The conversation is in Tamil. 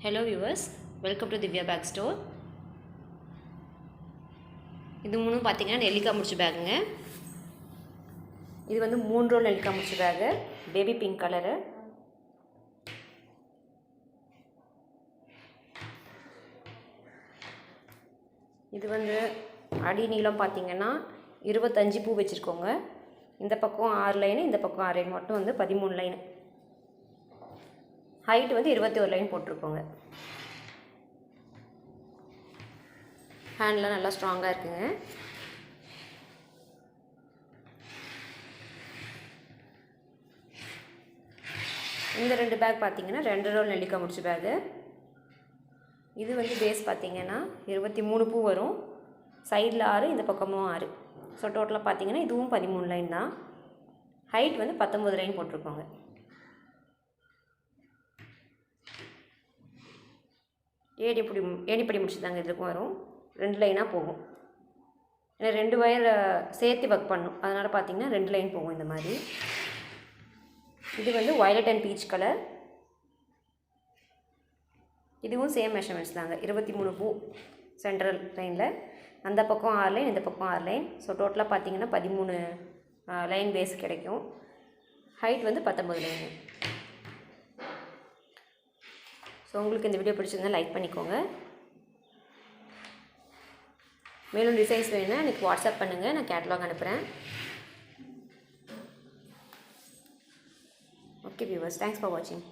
Hello viewers, welcome to Divya Bag Store. இது மூணும் பார்த்தீங்கன்னா நெல்லிக்காய் முடிச்சு பேக்குங்க. இது வந்து 3 ரோல் நெல்லிக்காய் முடிச்சு பேக்கு, பேபி பிங்க் கலரு. இது வந்து அடி நீளம் பார்த்தீங்கன்னா 25 பூ வச்சுருக்கோங்க. இந்த பக்கம் 6 லைனு, இந்த பக்கம் 6 லைன், மட்டும் வந்து 13 லைனு. ஹைட் வந்து 21 லைன் போட்டிருக்கோங்க. ஹேண்ட்லாம் நல்லா ஸ்ட்ராங்காக இருக்குங்க. இந்த 2 பேக் பார்த்தீங்கன்னா 2 ரோல் நெல்லிக்காய் முடிச்சு பேகு. இது வந்து பேஸ் பார்த்தீங்கன்னா 23 பூ வரும். சைடில் 6, இந்த பக்கமும் 6. ஸோ டோட்டலாக பார்த்தீங்கன்னா இதுவும் 13 லைன் தான். ஹைட் வந்து 19 லைன் போட்டிருக்கோங்க. ஏணிப்படி முடிச்சு தாங்க இதுக்கும் வரும். 2 லைனாக போகும். ஏன்னா 2 வயர் சேர்த்து ஒர்க் பண்ணும், அதனால் பார்த்தீங்கன்னா 2 லைன் போகும் இந்த மாதிரி. இது வந்து வயலட் அண்ட் பீச் கலர். இதுவும் சேம் மெஷர்மெண்ட்ஸ் தாங்க. 23 பூ சென்ட்ரல் லைனில், அந்த பக்கம் 6 லைன், இந்த பக்கம் 6 லைன். ஸோ டோட்டலாக பார்த்தீங்கன்னா 13 லைன் பேஸ் கிடைக்கும். ஹைட் வந்து 19 லைன். ஸோ உங்களுக்கு இந்த வீடியோ பிடிச்சிருந்தா லைக் பண்ணிக்கோங்க. மேலும் டிசைன்ஸ் வேணுன்னா எனக்கு வாட்ஸ்அப் பண்ணுங்கள், நான் கேட்லாக் அனுப்புகிறேன். ஓகே வியூவர்ஸ், தேங்க்ஸ் ஃபார் வாட்சிங்.